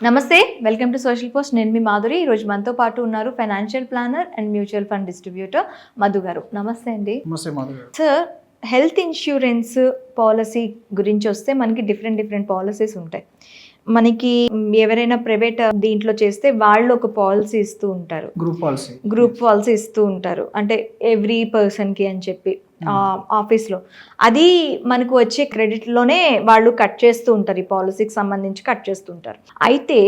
నమస్తే, welcome to social post. నేను మీ మాధురి. ఈరోజు మనతో పాటు ఉన్నారు financial planner and mutual fund distributor Madhu గారు. నమస్తే అండి. నమస్తే Madhuri. Sir, health insurance policy గురించి వస్తే మనకి డిఫరెంట్ పాలసీస్ ఉంటాయి. మనకి ఎవరైనా ప్రైవేట్ దీంట్లో చేస్తే వాళ్ళు ఒక పాలసీ ఇస్తూ ఉంటారు, గ్రూప్ పాలసీ ఇస్తూ ఉంటారు, అంటే ఎవ్రీ పర్సన్కి అని చెప్పి ఆఫీస్లో. అది మనకు వచ్చే క్రెడిట్లోనే వాళ్ళు కట్ చేస్తూ ఉంటారు, ఈ పాలసీకి సంబంధించి కట్ చేస్తూ ఉంటారు. అయితే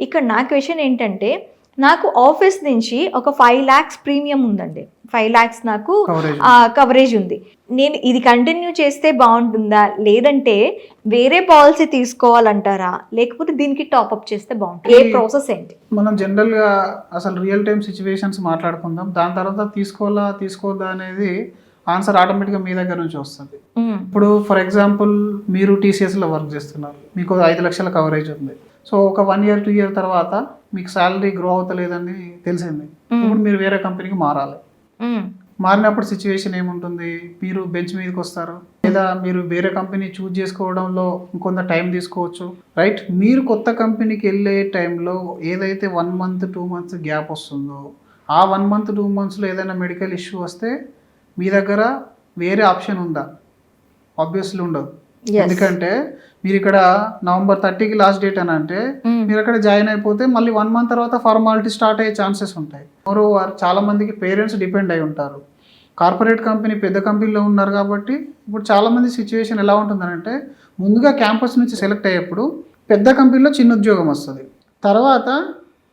ఇక్కడ నా క్వశ్చన్ ఏంటంటే, నాకు ఆఫీస్ నుంచి ఒక 5 lakhs ప్రీమియం ఉందండి. 5 lakhs నాకు కవరేజ్ ఉంది. నేను ఇది కంటిన్యూ చేస్తే బాగుంటుందా, లేదంటే వేరే పాలసీ తీసుకోవాలంటారా, లేకపోతే దీనికి టాప్అప్ చేస్తే బాగుంటుంది? ఏ ప్రాసెస్ ఏంటి? మనం జనరల్గా అసలు రియల్ టైమ్ సిచ్యువేషన్స్ మాట్లాడుకుందాం. దాని తర్వాత తీసుకోవద్దా అనేది ఆన్సర్ ఆటోమేటిక్గా మీ దగ్గర నుంచి వస్తుంది. ఇప్పుడు ఫర్ ఎగ్జాంపుల్ మీరు టీసీఎస్లో వర్క్ చేస్తున్నారు, మీకు 5 లక్షల కవరేజ్ ఉంది. సో ఒక 1 year 2 year తర్వాత మీకు శాలరీ గ్రో అవుతలేదని తెలిసింది. ఇప్పుడు మీరు వేరే కంపెనీకి మారాలి. మారినప్పుడు సిచ్యువేషన్ ఏముంటుంది? మీరు బెంచ్ మీదకి వస్తారు, లేదా మీరు వేరే కంపెనీ చూజ్ చేసుకోవడంలో ఇంకొంత టైం తీసుకోవచ్చు, రైట్? మీరు కొత్త కంపెనీకి వెళ్ళే టైంలో ఏదైతే 1 month 2 months గ్యాప్ వస్తుందో, ఆ 1 month 2 monthsలో ఏదైనా మెడికల్ ఇష్యూ వస్తే మీ దగ్గర వేరే ఆప్షన్ ఉందా? ఆబ్వియస్లీ ఉండదు. ఎందుకంటే మీరు ఇక్కడ November 30కి లాస్ట్ డేట్ అని అంటే మీరు అక్కడ జాయిన్ అయిపోతే మళ్ళీ 1 month తర్వాత ఫార్మాలిటీ స్టార్ట్ అయ్యే ఛాన్సెస్ ఉంటాయి. మోరోవర్ చాలా మందికి పేరెంట్స్ డిపెండ్ అయి ఉంటారు. కార్పొరేట్ కంపెనీ పెద్ద కంపెనీలో ఉన్నారు కాబట్టి ఇప్పుడు చాలా మంది సిచ్యువేషన్ ఎలా ఉంటుందంటే, ముందుగా క్యాంపస్ నుంచి సెలెక్ట్ అయ్యేప్పుడు పెద్ద కంపెనీలో చిన్న ఉద్యోగం వస్తుంది, తర్వాత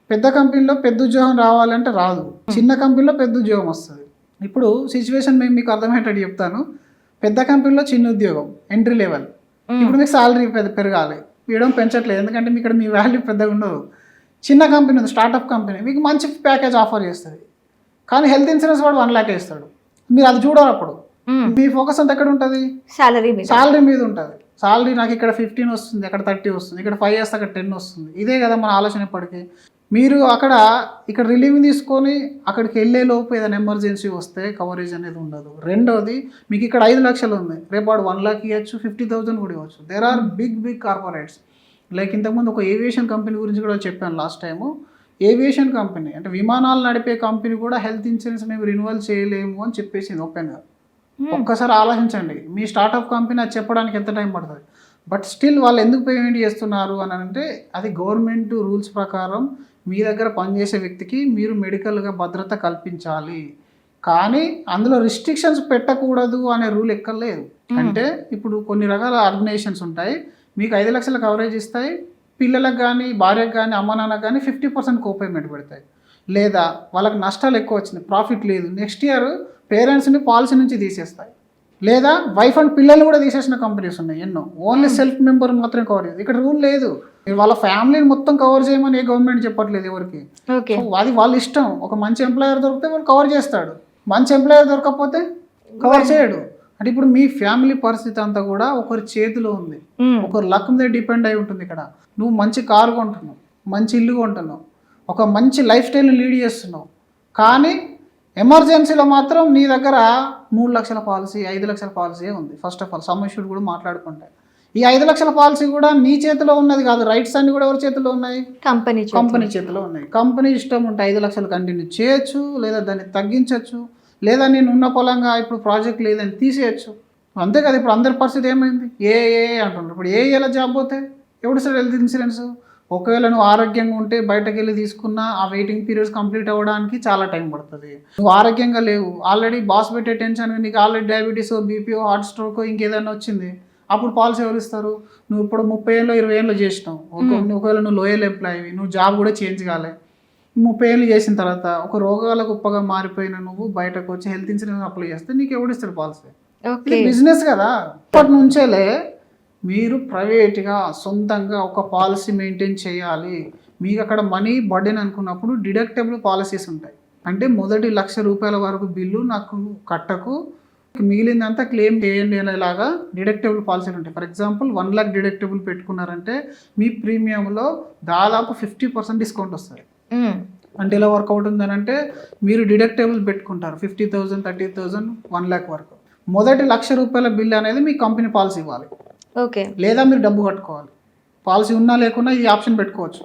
పెద్ద కంపెనీలో పెద్ద ఉద్యోగం రావాలంటే రాదు, చిన్న కంపెనీలో పెద్ద ఉద్యోగం వస్తుంది. ఇప్పుడు సిచ్యువేషన్ మేము మీకు అర్థమయ్యేటట్టు చెప్తాను. పెద్ద కంపెనీలో చిన్న ఉద్యోగం, ఎంట్రీ లెవెల్. ఇప్పుడు మీకు శాలరీ పెరగాలి, ఇవ్వడం పెంచట్లేదు, ఎందుకంటే ఇక్కడ మీ వాల్యూ పెద్దగా ఉండదు. చిన్న కంపెనీ ఉంది, స్టార్టప్ కంపెనీ, మీకు మంచి ప్యాకేజ్ ఆఫర్ చేస్తుంది, కానీ హెల్త్ ఇన్సూరెన్స్ వాడు 1 lakh ఇస్తాడు. మీరు అది చూడాలి. అప్పుడు మీ ఫోకస్ అంతా ఎక్కడ ఉంటుంది? శాలరీ మీద ఉంటుంది. శాలరీ నాకు ఇక్కడ 15 వస్తుంది, అక్కడ 30 వస్తుంది, ఇక్కడ 5 years అక్కడ 10 వస్తుంది. ఇదే కదా మన ఆలోచన. ఇప్పటికీ మీరు ఇక్కడ రిలీవ్ తీసుకొని అక్కడికి వెళ్ళే లోపు ఏదైనా ఎమర్జెన్సీ వస్తే కవరేజ్ అనేది ఉండదు. రెండోది, మీకు ఇక్కడ 5 లక్షలు ఉంది, రేపు వాడు 1 lakh ఇవ్వచ్చు, 50,000 కూడా ఇవ్వచ్చు. There are big corporates. Like ఇంతకుముందు ఒక ఏవియేషన్ కంపెనీ గురించి కూడా చెప్పాను లాస్ట్ టైము. ఏవియేషన్ కంపెనీ అంటే విమానాలు నడిపే కంపెనీ కూడా హెల్త్ ఇన్సూరెన్స్ మేము రిన్యువల్ చేయలేము అని చెప్పేసింది ఓపెన్గా. ఒక్కసారి ఆలోచించండి, మీ స్టార్ట్అప్ కంపెనీ అది చెప్పడానికి ఎంత టైం పడుతుంది? బట్ స్టిల్ వాళ్ళు ఎందుకు పేమెంట్ చేస్తున్నారు అని అంటే, అది గవర్నమెంట్ రూల్స్ ప్రకారం మీ దగ్గర పనిచేసే వ్యక్తికి మీరు మెడికల్గా భద్రత కల్పించాలి, కానీ అందులో రిస్ట్రిక్షన్స్ పెట్టకూడదు అనే రూల్ ఎక్కర్లేదు. అంటే ఇప్పుడు కొన్ని రకాల ఆర్గనైజేషన్స్ ఉంటాయి, మీకు 5 లక్షల కవరేజ్ ఇస్తాయి, పిల్లలకు కానీ భార్యకు కానీ అమ్మ నాన్నకు కానీ 50% కోపేమెంట్ పెడతాయి. లేదా వాళ్ళకి నష్టాలు ఎక్కువ వచ్చినాయి, ప్రాఫిట్ లేదు, నెక్స్ట్ ఇయర్ పేరెంట్స్ని పాలసీ నుంచి తీసేస్తాయి. లేదా వైఫ్ అండ్ పిల్లల్ని కూడా తీసేసిన కంపెనీస్ ఉన్నాయి ఎన్నో. ఓన్లీ సెల్ఫ్ మెంబర్ మాత్రమే కవర్ చేయాలి. ఇక్కడ రూల్ లేదు, వాళ్ళ ఫ్యామిలీని మొత్తం కవర్ చేయమని ఏ గవర్నమెంట్ చెప్పట్లేదు ఎవరికి. అది వాళ్ళ ఇష్టం. ఒక మంచి ఎంప్లాయర్ దొరికితే వాళ్ళు కవర్ చేస్తాడు, మంచి ఎంప్లాయర్ దొరకకపోతే కవర్ చేయడు. అంటే ఇప్పుడు మీ ఫ్యామిలీ పరిస్థితి అంతా కూడా ఒకరి చేతిలో ఉంది, ఒకరి లక్ మీద డిపెండ్ అయి ఉంటుంది. ఇక్కడ నువ్వు మంచి కారు కొంటున్నావు, మంచి ఇల్లు కొంటున్నావు, ఒక మంచి లైఫ్ స్టైల్ని లీడ్ చేస్తున్నావు, కానీ ఎమర్జెన్సీలో మాత్రం నీ దగ్గర 3 లక్షల పాలసీ 5 లక్షల పాలసీ ఉంది. First of all some issued కూడా మాట్లాడుకుంటే, ఈ 5 లక్షల పాలసీ కూడా నీ చేతిలో ఉన్నది కాదు. రైట్స్ అన్ని కూడా ఎవరి చేతిలో ఉన్నాయి? కంపెనీ చేతిలో ఉన్నాయి. కంపెనీ ఇష్టం ఉంటే 5 లక్షలు కంటిన్యూ చేయొచ్చు, లేదా దాన్ని తగ్గించవచ్చు, లేదా నేను ఉన్న పొలంగా ఇప్పుడు ప్రాజెక్ట్ లేదని తీసేయచ్చు. అంతే కదా. ఇప్పుడు అందరి పరిస్థితి ఏమైంది? ఏ అంటున్నారు. ఇప్పుడు ఏలా జాబ్ పోతే ఎవడు సార్ హెల్త్ ఇన్సూరెన్స్? ఒకవేళ నువ్వు ఆరోగ్యంగా ఉంటే బయటకు వెళ్ళి తీసుకున్నా ఆ వెయిటింగ్ పీరియడ్స్ కంప్లీట్ అవ్వడానికి చాలా టైం పడుతుంది. నువ్వు ఆరోగ్యంగా లేవు, ఆల్రెడీ బాస్ పెట్టే టెన్షన్, నీకు already diabetes, BPO, heart stroke ఇంకేదైనా వచ్చింది, అప్పుడు పాలసీ ఎవరు ఇస్తారు? నువ్వు ఇప్పుడు 30 ఏళ్ళు 20 ఏళ్ళు చేసినావు, ఒకవేళ నువ్వు లోయల్ ఎంప్లాయీవి, నువ్వు జాబ్ కూడా చేంజ్ కాలే, 30 ఏళ్ళు చేసిన తర్వాత ఒక రోగాల కుప్పగా మారిపోయిన నువ్వు బయటకు వచ్చి హెల్త్ ఇన్సూరెన్స్ అప్లై చేస్తే నీకు ఎవడిస్తాడు పాలసీ? బిజినెస్ కదా. ఇప్పటి నుంచేలే మీరు ప్రైవేట్గా సొంతంగా ఒక పాలసీ మెయింటైన్ చేయాలి. మీకు అక్కడ మనీ బర్డెన్ అనుకున్నప్పుడు డిడక్టబుల్ పాలసీస్ ఉంటాయి. అంటే మొదటి ₹1,00,000 వరకు బిల్లు నాకు కట్టకు, మిగిలిందంతా క్లెయిమ్ చేయండి అనేలాగా డిడక్టబుల్ పాలసీలు ఉంటాయి. ఫర్ ఎగ్జాంపుల్ 1 lakh డిడక్టబుల్ పెట్టుకున్నారంటే మీ ప్రీమియంలో దాదాపు 50% డిస్కౌంట్ వస్తుంది. అంటే ఎలా వర్క్ అవుతుందని అంటే, మీరు డిడక్టబుల్ పెట్టుకుంటారు 50,000 30,000 1 lakh వరకు. మొదటి ₹1,00,000 బిల్ అనేది మీ కంపెనీ పాలసీ ఇవ్వాలి, లేదా మీరు డబ్బు కట్టుకోవాలి. పాలసీ ఉన్నా లేకున్నా ఈ ఆప్షన్ పెట్టుకోవచ్చు.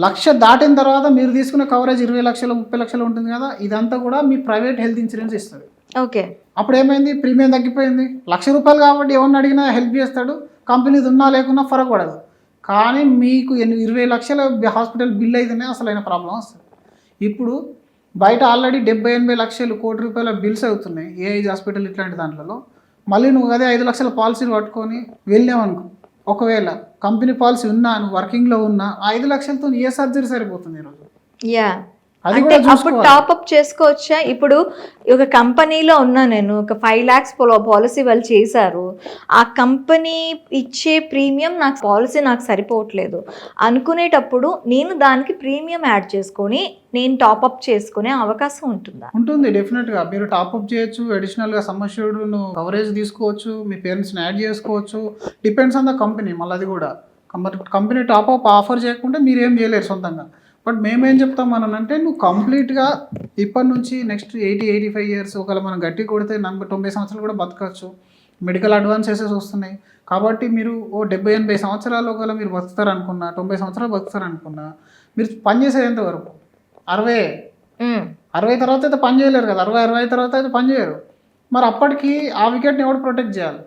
1,00,000 దాటిన తర్వాత మీరు తీసుకున్న కవరేజ్ 20 లక్షలు 30 లక్షలు ఉంటుంది కదా, ఇదంతా కూడా మీ ప్రైవేట్ హెల్త్ ఇన్సూరెన్స్ ఇస్తుంది. ఓకే. అప్పుడు ఏమైంది, ప్రీమియం తగ్గిపోయింది. ₹1,00,000 కాబట్టి ఎవరిని అడిగినా హెల్ప్ చేస్తాడు, కంపెనీది ఉన్నా లేకున్నా ఫరక్ పడదు. కానీ మీకు 20 లక్షల హాస్పిటల్ బిల్ అయితేనే అసలైన ప్రాబ్లం వస్తుంది. ఇప్పుడు బయట ఆల్రెడీ 70-80 లక్షలు ₹1,00,00,000 బిల్స్ అవుతున్నాయి ఏఐజ్ హాస్పిటల్ ఇట్లాంటి దాంట్లో. మళ్ళీ నువ్వు అదే 5 లక్షల పాలసీలు పట్టుకొని వెళ్ళావనుకో, ఒకవేళ కంపెనీ పాలసీ ఉన్నా నువ్వు వర్కింగ్లో ఉన్నా 5 లక్షలతో ఏ సర్జరీ సరిపోతుంది ఈరోజు? యా, అది అంటే కూడా అప్పుడు చూసుకోవాలి. టాప్అప్ చేసుకోవచ్చా? ఇప్పుడు ఒక కంపెనీలో ఉన్నా, నేను ఒక 5 lakhs పాలసీ వాళ్ళు చేశారు, ఆ కంపెనీ ఇచ్చే ప్రీమియం నాకు పాలసీ నాకు సరిపోవట్లేదు అనుకునేటప్పుడు నేను దానికి ప్రీమియం యాడ్ చేసుకొని నేను టాప్అప్ చేసుకునే అవకాశం ఉంటుందా? ఉంటుంది, డెఫినెట్గా మీరు టాప్అప్ చేయొచ్చు, అడిషనల్గా సమ్మర్ష్యూర్డ్ను కవరేజ్ తీసుకోవచ్చు, మీ పేరెంట్స్ని యాడ్ చేసుకోవచ్చు. Depends on the company. మళ్ళీ అది కూడా కంపెనీ టాప్అప్ ఆఫర్ చేయకుంటే మీరు ఏం చేయలేరు సొంతంగా. బట్ మేమేం చెప్తాం అంటే నువ్వు కంప్లీట్గా ఇప్పటి నుంచి నెక్స్ట్ 80-85 ఇయర్స్ ఒకవేళ మనం గట్టి కొడితే 90 సంవత్సరాలు కూడా బతకచ్చు. మెడికల్ అడ్వాన్సెసెస్ వస్తున్నాయి కాబట్టి మీరు 70-80 సంవత్సరాలు ఒకవేళ మీరు బతుకుతారనుకున్నా, 90 సంవత్సరాలు బతుకుతారనుకున్నా, మీరు పని చేసేది ఎంతవరకు? 60 తర్వాత అయితే పని చేయలేరు కదా, 60 తర్వాత అయితే పని చేయరు. మరి అప్పటికి ఆ వికెట్ని ఎవరు ప్రొటెక్ట్ చేయాలి?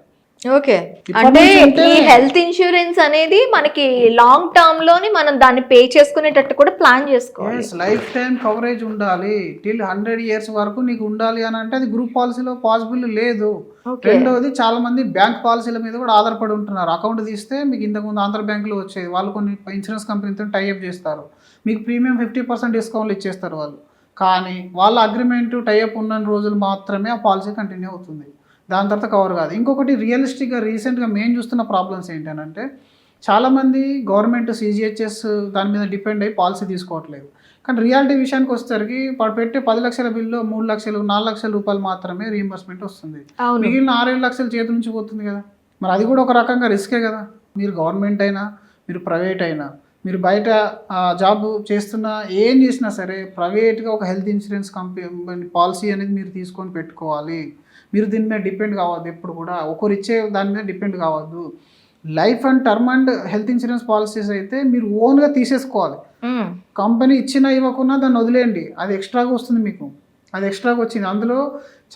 ఓకే, అంటే ఈ హెల్త్ ఇన్సూరెన్స్ అనేది మనకి లాంగ్ టర్మ్ లోని మనం దాన్ని పే చేసుకునేటట్టు కూడా ప్లాన్ చేసుకోవాలి. లైఫ్ టైం కవరేజ్ ఉండాలి, టిల్ 100 ఇయర్స్ వరకు నీకు ఉండాలి అని అంటే అది గ్రూప్ పాలసీలో పాసిబుల్ లేదు. రెండోది, చాలా మంది బ్యాంక్ పాలసీల మీద కూడా ఆధారపడి ఉంటున్నారు. అకౌంట్ తీస్తే మీకు ఇంతకుముందు ఆంధ్ర బ్యాంకులో వచ్చేది, వాళ్ళు కొన్ని ఇన్సూరెన్స్ కంపెనీతో టైఅప్ చేస్తారు, మీకు ప్రీమియం 50% డిస్కౌంట్లు ఇచ్చేస్తారు వాళ్ళు. కానీ వాళ్ళ అగ్రిమెంట్ టైఅప్ ఉన్న రోజులు మాత్రమే ఆ పాలసీ కంటిన్యూ అవుతుంది, దాని తర్వాత కవర్ కాదు. ఇంకొకటి రియలిస్టిక్గా రీసెంట్గా మేము చూస్తున్న ప్రాబ్లమ్స్ ఏంటంటే చాలామంది గవర్నమెంట్ CGHS దాని మీద డిపెండ్ అయ్యి పాలసీ తీసుకోవట్లేదు. కానీ రియాలిటీ విషయానికి వచ్చేసరికి వాడు పెట్టే 10 లక్షల బిల్లు 3 లక్షలు 4 లక్షల రూపాయలు మాత్రమే రీయింబర్స్మెంట్ వస్తుంది. మిగిలిన 6-7 లక్షలు చేతి నుంచి పోతుంది కదా. మరి అది కూడా ఒక రకంగా రిస్కే కదా. మీరు గవర్నమెంట్ అయినా మీరు ప్రైవేట్ అయినా మీరు బయట జాబ్ చేస్తున్నా ఏం చేసినా సరే ప్రైవేట్గా ఒక హెల్త్ ఇన్సూరెన్స్ కంపెనీ పాలసీ అనేది మీరు తీసుకొని పెట్టుకోవాలి. మీరు దీని మీద డిపెండ్ కావద్దు, ఎప్పుడు కూడా ఒకరు ఇచ్చే దాని మీద డిపెండ్ కావద్దు. Life and term and health insurance policies అయితే మీరు ఓన్గా తీసేసుకోవాలి. కంపెనీ ఇచ్చినా ఇవ్వకున్నా దాన్ని వదిలేయండి, అది ఎక్స్ట్రాగా వస్తుంది మీకు. అది ఎక్స్ట్రాగా వచ్చింది. అందులో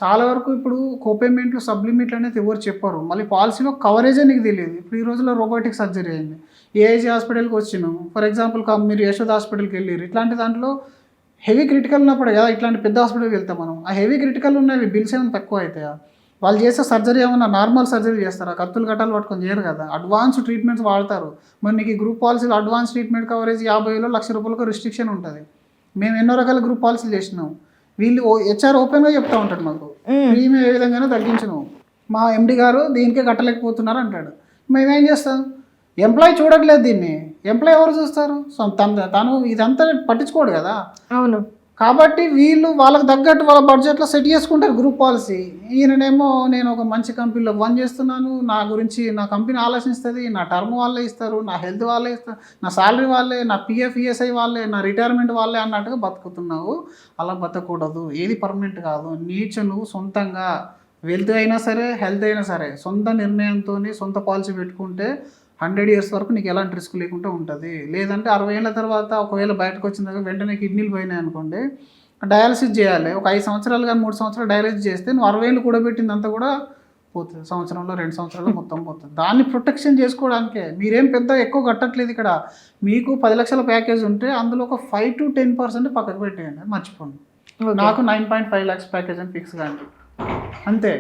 చాలా వరకు ఇప్పుడు కోపేమెంట్లు సబ్లిమిట్లు అనేది ఎవరు చెప్పారు. మళ్ళీ పాలసీలో కవరేజే నీకు తెలియదు. ఇప్పుడు ఈ రోజుల్లో రోబోటిక్ సర్జరీ అయింది, ఏఐజీ హాస్పిటల్కి వచ్చినాం, ఫర్ ఎగ్జాంపుల్ మీరు యశోద హాస్పిటల్కి వెళ్ళారు, ఇట్లాంటి దాంట్లో హెవీ క్రిటికల్ ఉన్నప్పుడు కదా ఇట్లాంటి పెద్ద హాస్పిటల్కి వెళ్తాం మనం. ఆ హెవీ క్రిటికల్ ఉన్నవి బిల్స్ ఏమైనా తక్కువ అవుతాయా? వాళ్ళు చేసే సర్జరీ ఏమన్నా నార్మల్ సర్జరీ చేస్తారా? కత్తులు గట్టాలు పట్టుకొని చేయరు కదా, అడ్వాన్స్ ట్రీట్మెంట్స్ వాడతారు. మరి నీకు ఈ గ్రూప్ పాలసీలో అడ్వాన్స్ ట్రీట్మెంట్ కవరేజ్ 50,000 ₹1,00,000 రిస్ట్రిక్షన్ ఉంటుంది. మేము ఎన్నో రకాల గ్రూప్ పాలసీలు చేసినాం. వీళ్ళు HR ఓపెన్గా చెప్తా ఉంటాడు మాకు, ప్రీమియం ఏ విధంగానే తగ్గించినాం, మా MD గారు దీనికే కట్టలేకపోతున్నారు అంటాడు. మేమేం చేస్తాం? ఎంప్లాయీ చూడట్లేదు దీన్ని, ఎంప్లాయీ ఎవరు చూస్తారు? సో తను ఇదంతా పట్టించుకోడు కదా. అవును. కాబట్టి వీళ్ళు వాళ్ళకి తగ్గట్టు వాళ్ళ బడ్జెట్లో సెట్ చేసుకుంటారు గ్రూప్ పాలసీ. ఈయననేమో నేను ఒక మంచి కంపెనీలో చేస్తున్నాను, నా గురించి నా కంపెనీ ఆలోచిస్తుంది, నా టర్మ్ వాళ్ళే ఇస్తారు, నా హెల్త్ వాళ్ళే ఇస్తారు, నా శాలరీ వాళ్ళే, నా PF ESI వాళ్ళే, నా రిటైర్మెంట్ వాళ్ళే అన్నట్టుగా బతుకుతున్నావు. అలా బతకూడదు, ఏది పర్మనెంట్ కాదు. నువ్వు సొంతంగా వెల్త్ అయినా సరే హెల్త్ అయినా సరే సొంత నిర్ణయంతో సొంత పాలసీ పెట్టుకుంటే 100 ఇయర్స్ వరకు నీకు ఎలాంటి రిస్క్ లేకుండా ఉంటుంది. లేదంటే 60 ఏళ్ళ తర్వాత ఒకవేళ బయటకు వచ్చిన తర్వాత వెంటనే కిడ్నీలు పోయినాయి అనుకోండి, డయాలసిస్ చేయాలి. ఒక 5 సంవత్సరాలు కానీ 3 సంవత్సరాలు డయాలసిస్ చేస్తే నువ్వు 60 ఏళ్ళు కూడబెట్టిందంతా కూడా పోతుంది, సంవత్సరంలో 2 సంవత్సరాలు మొత్తం పోతుంది. దాన్ని ప్రొటెక్షన్ చేసుకోవడానికే. మీరేం పెద్ద ఎక్కువ కట్టట్లేదు ఇక్కడ. మీకు 10 లక్షల ప్యాకేజ్ ఉంటే అందులో ఒక 5-10% పక్కకు పెట్టేయండి, మర్చిపోండి. నాకు 9.5 lakhs ప్యాకేజ్ అని ఫిక్స్ కానీ అంతే.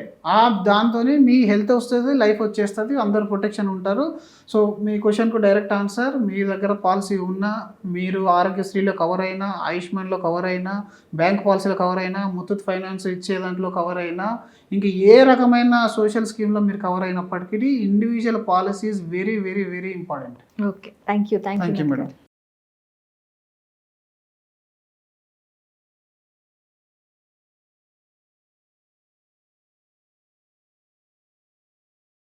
దాంతో మీ హెల్త్ వస్తుంది, లైఫ్ వచ్చేస్తుంది, అందరు ప్రొటెక్షన్ ఉంటారు. సో మీ క్వశ్చన్కు డైరెక్ట్ ఆన్సర్, మీ దగ్గర పాలసీ ఉన్నా, మీరు ఆరోగ్యశ్రీలో కవర్ అయినా, ఆయుష్మాన్లో కవర్ అయినా, బ్యాంక్ పాలసీలో కవర్ అయినా, ముత్తూట్ ఫైనాన్స్ ఇచ్చే దాంట్లో కవర్ అయినా, ఇంక ఏ రకమైన సోషల్ స్కీమ్లో మీరు కవర్ అయినప్పటికీ individual policy is very very very important. Okay, thank you madam.